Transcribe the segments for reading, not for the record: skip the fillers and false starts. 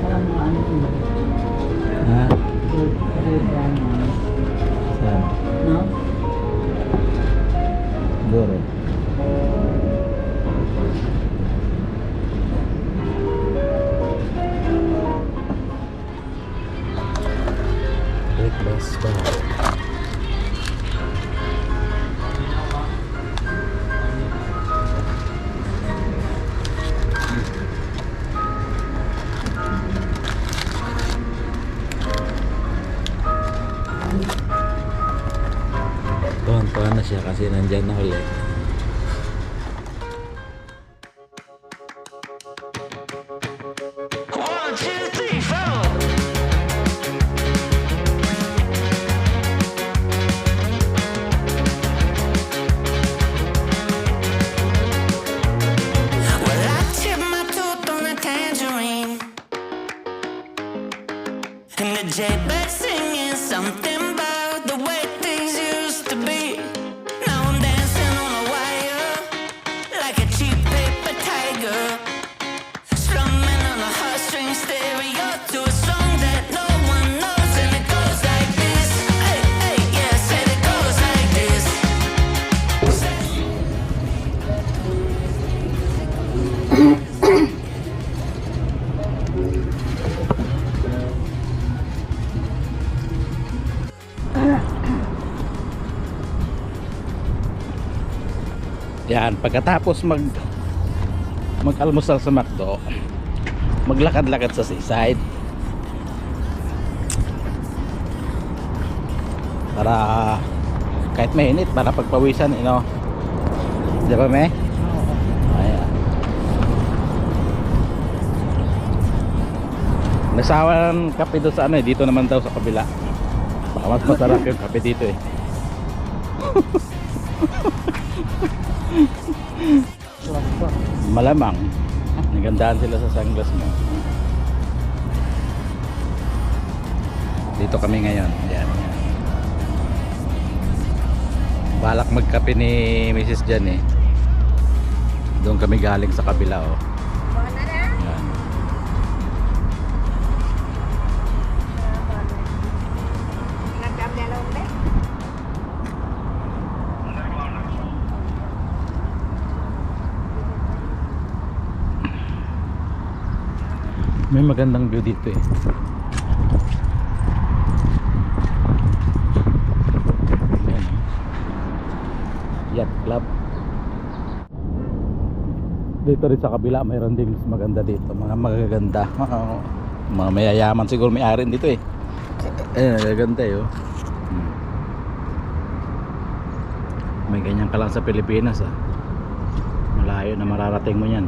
Parang mga ano ito. Ha? Good diamonds. Saan? No? Siguro. Great West Bar. Tuwan-tuwan na siya kasi nandyan na ulit. Jaybird singing something about the way things used to be. Now I'm dancing on a wire like a cheap paper tiger, strumming on a heartstring stereo to a song that no one knows, and it goes like this. Hey, hey, yeah, said it goes like this. Yan, pagkatapos mag-almusal sa McDo, maglakad-lakad sa seaside para kahit mainit, para pagpawisan, you know. Di ba, me? Ayan. Nasawa ng kape doon sa ano eh, dito naman daw sa kabila. Baka mas masarap yung kape dito eh. Malamang nagandaan sila sa sunglass mo. Dito kami ngayon. Ayan, ayan. Balak magkape ni Mrs. Jan eh. Doon kami galing sa kabila oh. Ayan. May magandang view dito eh. Ayan, Yacht Club. Dito rin sa kabila mayroon din mas maganda dito, mga magaganda. Mga mayayaman siguro may-ari dito eh. Ayan, magaganda eh oh. May ganyan ka lang sa Pilipinas ah. Malayo na mararating mo yan.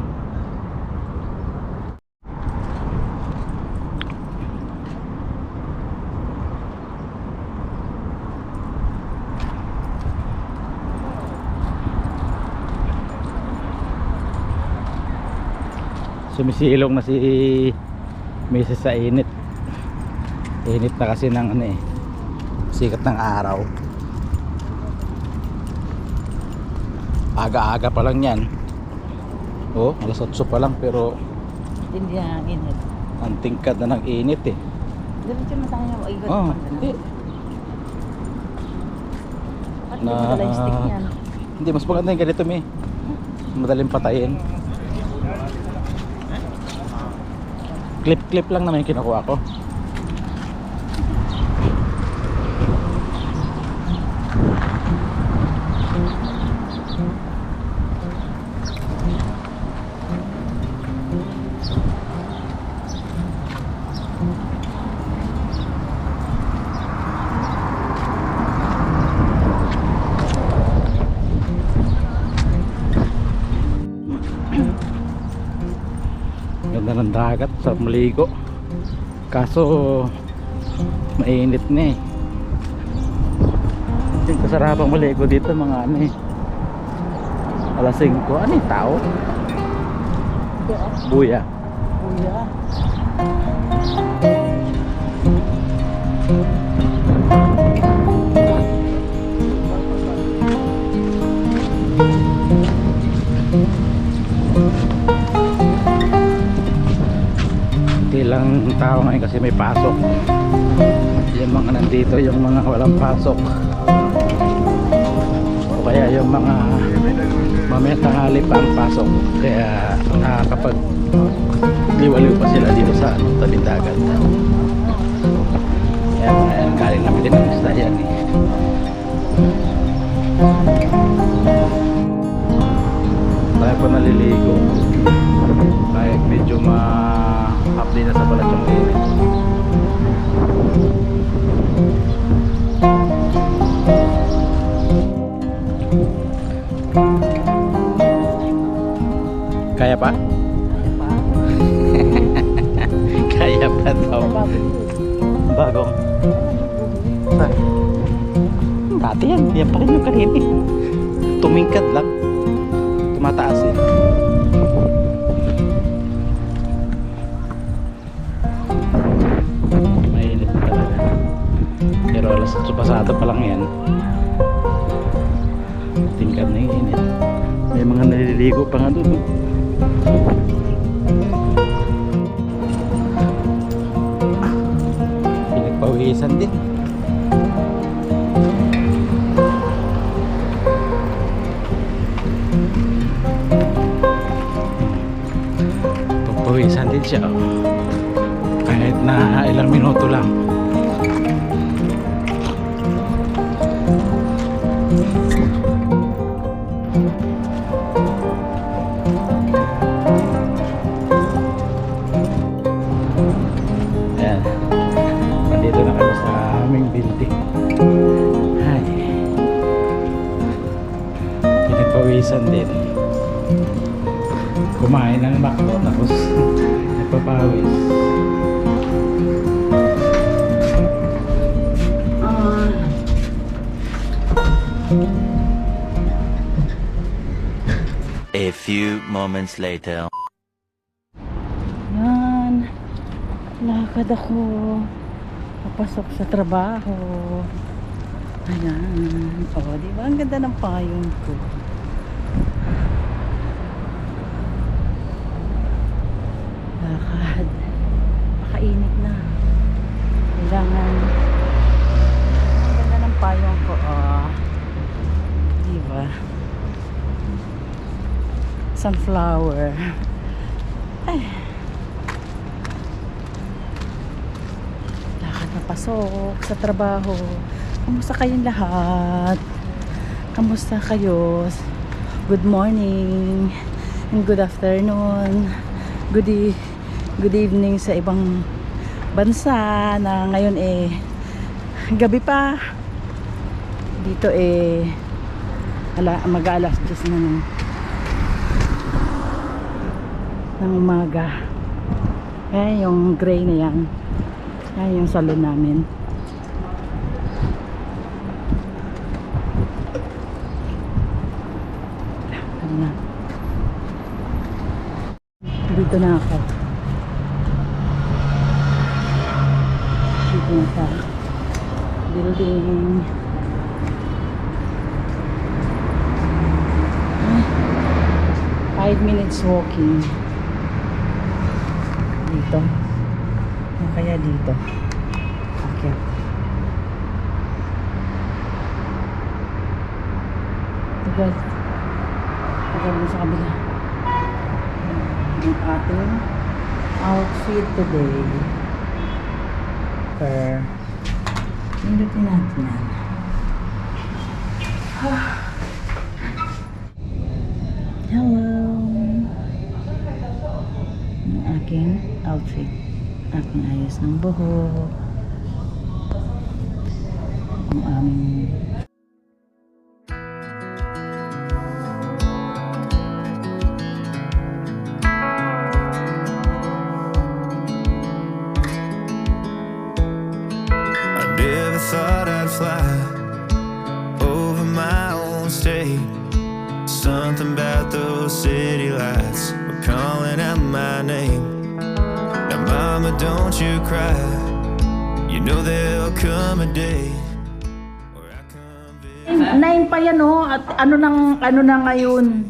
Sumisilong na si Mrs. sa init. Init na kasi ng ano eh, sikat ng araw. Aga-aga pa lang yan. Oh, alas 8 pa lang pero Hindi na ang init. ang tingkad na ng init eh. Diretso na tayo. Ikot Oh, pa hindi. At hindi mo dala yung stick niyan. Hindi, mas maganda yung ganito may madaling patayin. Clip lang naman yung kinukuha ko. Ganda ng dagat sa maligo, kaso mainit na eh. Yung kasarapang maligo dito mga ano eh, alas 5. Ano yung tao? Buya. Kuya. Ilang tao ngayon kasi may pasok. Yung mga nandito, yung mga walang pasok, o kaya yung mga mamaya tanghali pa ang pasok, kaya nakakapag liwaliw pa sila dito sa tabing dagat. Kaya mga yan, galing namin din ng isla yan eh. Tayo po naliligo kahit medyo ma-update na sa balat yung init. Kaya pa? Kaya pa daw. Bagong. Saan? Dati yan. Yan pa rin yung kanina. Tumingkad lang. Tumataas eh. Mainit na talaga. Pero alas 8 pasado pa lang yan. Tingkad na yung init. May mga naliligo pa nga doon. Pinagpawisan din. Pagpawisan din siya. Kahit na ilang minuto lang. Ayan. Nandito na kami sa aming building. Ay. Pinagpawisan din. Kumain ng McDo tapos nagpapawis. A few moments later. Yan. Lakad ako. Papasok sa trabaho. Ayan. O, diba? Ang ganda ng payong ko. Lakad. Pakainit na. Kailangan. Ang ganda ng payong ko. O. Diba? Sunflower. Ay. Lakad na pasok sa trabaho. Kamusta kayong lahat? Kamusta kayo? Good morning and good afternoon. Good evening sa ibang bansa na ngayon gabi pa. Dito mag-alas 10 na ng umaga. Ayan yung gray na yan. Ayan yung salon namin. Ayan. Dito na ako. Dito na sa building. 5 minutes walking. Dito. O kaya dito. Okay. Tagal. Tagal mo sa kabila. Ang ating outfit today. Pindutin natin yan. Hello. Ang aking outfit. Aking ayos ng buhok. Ang aming I never thought I'd fly over my own state. Something about those city lights were calling out my name. Now mama, don't you cry. You know there'll come a day where I come visit. 9 pa yan, oh. At ano na ngayon?